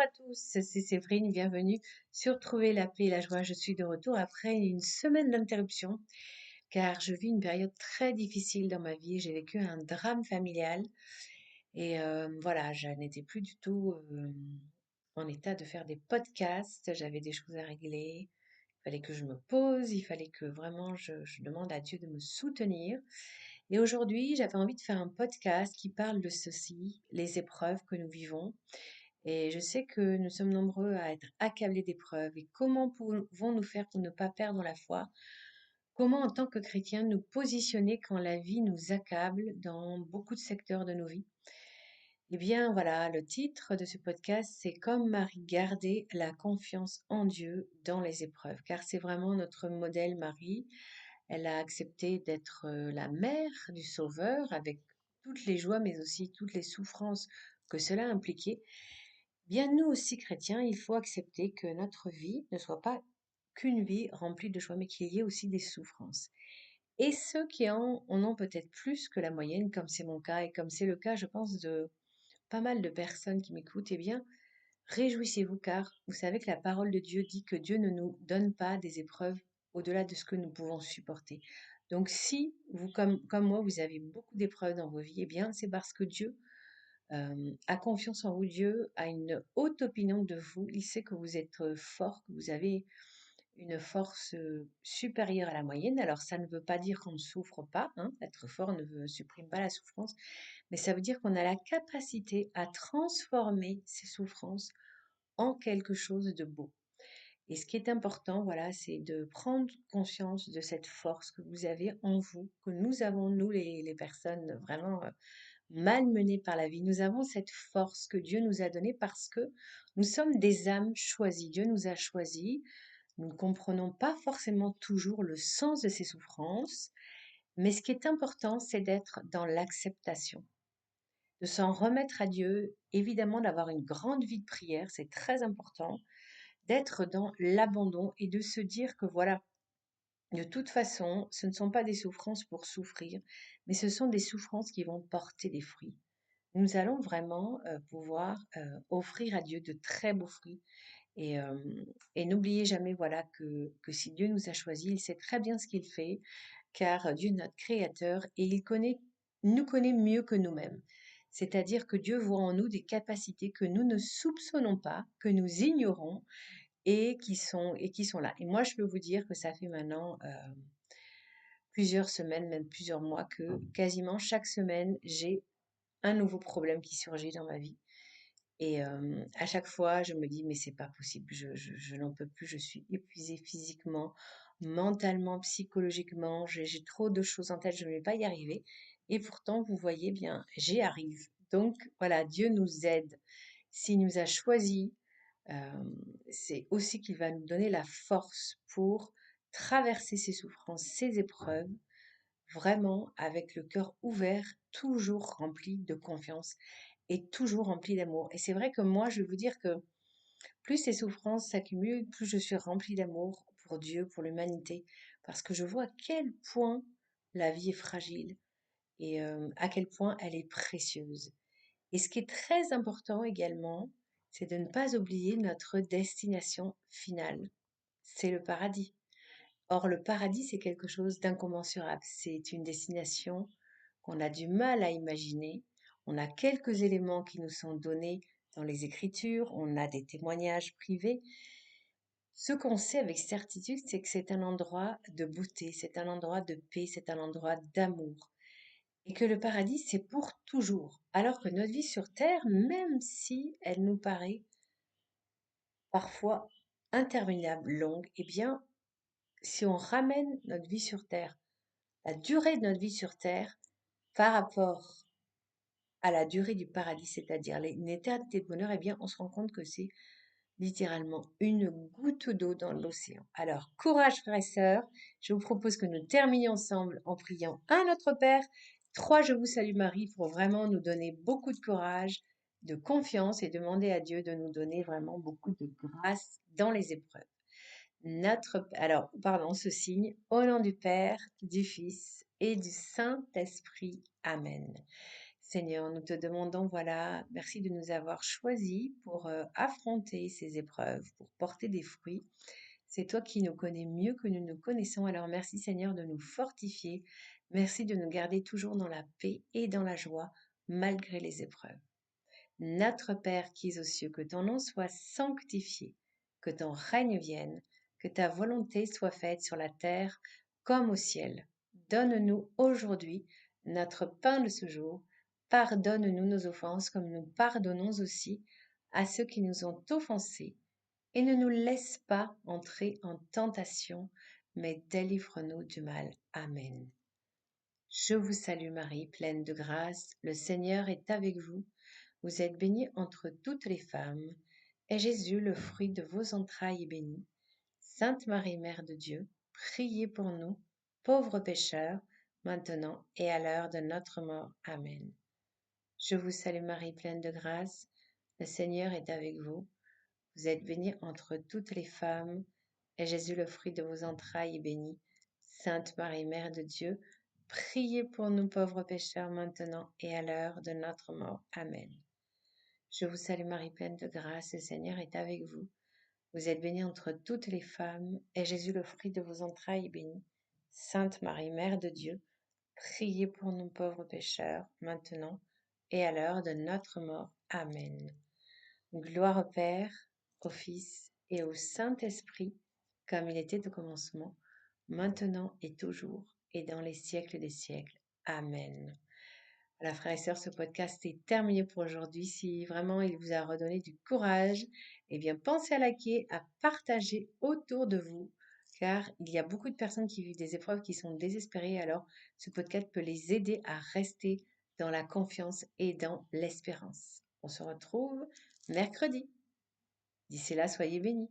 à tous, c'est Séverine, bienvenue sur Trouver la paix et la joie. Je suis de retour après une semaine d'interruption car je vis une période très difficile dans ma vie. J'ai vécu un drame familial et voilà, je n'étais plus du tout en état de faire des podcasts. J'avais des choses à régler. Il fallait que je me pose, il fallait que vraiment je demande à Dieu de me soutenir. Et aujourd'hui, j'avais envie de faire un podcast qui parle de ceci, les épreuves que nous vivons. Et je sais que nous sommes nombreux à être accablés d'épreuves. Et comment pouvons-nous faire pour ne pas perdre la foi? Comment, en tant que chrétiens, nous positionner quand la vie nous accable dans beaucoup de secteurs de nos vies? Eh bien, voilà, le titre de ce podcast, c'est Comme Marie, garder la confiance en Dieu dans les épreuves. Car c'est vraiment notre modèle, Marie. Elle a accepté d'être la mère du Sauveur avec toutes les joies, mais aussi toutes les souffrances que cela impliquait. Bien, nous aussi chrétiens, il faut accepter que notre vie ne soit pas qu'une vie remplie de joie, mais qu'il y ait aussi des souffrances. Et ceux qui en ont peut-être plus que la moyenne, comme c'est mon cas et comme c'est le cas, je pense, de pas mal de personnes qui m'écoutent, eh bien, réjouissez-vous car vous savez que la parole de Dieu dit que Dieu ne nous donne pas des épreuves au-delà de ce que nous pouvons supporter. Donc si vous, comme moi, vous avez beaucoup d'épreuves dans vos vies, eh bien, c'est parce que Dieu a confiance en vous. Dieu a une haute opinion de vous. Il sait que vous êtes fort, que vous avez une force supérieure à la moyenne. Alors ça ne veut pas dire qu'on ne souffre pas, hein. Être fort supprime pas la souffrance, mais ça veut dire qu'on a la capacité à transformer ces souffrances en quelque chose de beau. Et ce qui est important, voilà, c'est de prendre conscience de cette force que vous avez en vous, que nous avons, nous les personnes vraiment malmenés par la vie. Nous avons cette force que Dieu nous a donnée parce que nous sommes des âmes choisies. Dieu nous a choisis. Nous ne comprenons pas forcément toujours le sens de ces souffrances, mais ce qui est important, c'est d'être dans l'acceptation, de s'en remettre à Dieu, évidemment d'avoir une grande vie de prière, c'est très important, d'être dans l'abandon et de se dire que voilà, de toute façon, ce ne sont pas des souffrances pour souffrir, mais ce sont des souffrances qui vont porter des fruits. Nous allons vraiment pouvoir offrir à Dieu de très beaux fruits. Et, et n'oubliez jamais voilà, que si Dieu nous a choisis, il sait très bien ce qu'il fait, car Dieu est notre créateur et nous connaît mieux que nous-mêmes. C'est-à-dire que Dieu voit en nous des capacités que nous ne soupçonnons pas, que nous ignorons et qui sont là. Et moi, je peux vous dire que ça fait maintenant plusieurs semaines, même plusieurs mois, que quasiment chaque semaine, j'ai un nouveau problème qui surgit dans ma vie. Et à chaque fois, je me dis, mais c'est pas possible, je n'en peux plus, je suis épuisée physiquement, mentalement, psychologiquement, j'ai trop de choses en tête, je ne vais pas y arriver. Et pourtant, vous voyez bien, j'y arrive. Donc voilà, Dieu nous aide. S'il nous a choisis, c'est aussi qu'il va nous donner la force pour traverser ces souffrances, ces épreuves, vraiment avec le cœur ouvert, toujours rempli de confiance et toujours rempli d'amour. Et c'est vrai que moi, je vais vous dire que plus ces souffrances s'accumulent, plus je suis remplie d'amour pour Dieu, pour l'humanité, parce que je vois à quel point la vie est fragile et à quel point elle est précieuse. Et ce qui est très important également, c'est de ne pas oublier notre destination finale. C'est le paradis. Or, le paradis, c'est quelque chose d'incommensurable. C'est une destination qu'on a du mal à imaginer. On a quelques éléments qui nous sont donnés dans les Écritures, on a des témoignages privés. Ce qu'on sait avec certitude, c'est que c'est un endroit de beauté, c'est un endroit de paix, c'est un endroit d'amour. Et que le paradis, c'est pour toujours. Alors que notre vie sur Terre, même si elle nous paraît parfois interminable, longue, eh bien, si on ramène notre vie sur Terre, la durée de notre vie sur Terre, par rapport à la durée du paradis, c'est-à-dire une éternité de bonheur, eh bien, on se rend compte que c'est littéralement une goutte d'eau dans l'océan. Alors, courage frères et sœurs, je vous propose que nous terminions ensemble en priant à notre Père. 3, je vous salue Marie, pour vraiment nous donner beaucoup de courage, de confiance et demander à Dieu de nous donner vraiment beaucoup de grâce dans les épreuves. Alors, pardon, ce signe, au nom du Père, du Fils et du Saint-Esprit. Amen. Seigneur, nous te demandons, voilà, merci de nous avoir choisis pour affronter ces épreuves, pour porter des fruits. C'est toi qui nous connais mieux que nous nous connaissons. Alors merci Seigneur de nous fortifier. Merci de nous garder toujours dans la paix et dans la joie, malgré les épreuves. Notre Père qui es aux cieux, que ton nom soit sanctifié, que ton règne vienne, que ta volonté soit faite sur la terre comme au ciel. Donne-nous aujourd'hui notre pain de ce jour. Pardonne-nous nos offenses comme nous pardonnons aussi à ceux qui nous ont offensés. Et ne nous laisse pas entrer en tentation, mais délivre-nous du mal. Amen. Je vous salue Marie, pleine de grâce, le Seigneur est avec vous. Vous êtes bénie entre toutes les femmes, et Jésus, le fruit de vos entrailles, est béni. Sainte Marie, Mère de Dieu, priez pour nous, pauvres pécheurs, maintenant et à l'heure de notre mort. Amen. Je vous salue Marie, pleine de grâce, le Seigneur est avec vous. Vous êtes bénie entre toutes les femmes, et Jésus, le fruit de vos entrailles, est béni. Sainte Marie, Mère de Dieu, priez pour nous pauvres pécheurs, maintenant et à l'heure de notre mort. Amen. Je vous salue Marie, pleine de grâce, le Seigneur est avec vous. Vous êtes bénie entre toutes les femmes, et Jésus, le fruit de vos entrailles, est béni. Sainte Marie, Mère de Dieu, priez pour nous pauvres pécheurs, maintenant et à l'heure de notre mort. Amen. Gloire au Père, au Fils et au Saint-Esprit, comme il était au commencement, maintenant et toujours, et dans les siècles des siècles. Amen. Voilà, frères et sœurs, ce podcast est terminé pour aujourd'hui. Si vraiment il vous a redonné du courage, eh bien, pensez à liker, à partager autour de vous, car il y a beaucoup de personnes qui vivent des épreuves qui sont désespérées. Alors, ce podcast peut les aider à rester dans la confiance et dans l'espérance. On se retrouve mercredi. D'ici là, soyez bénis.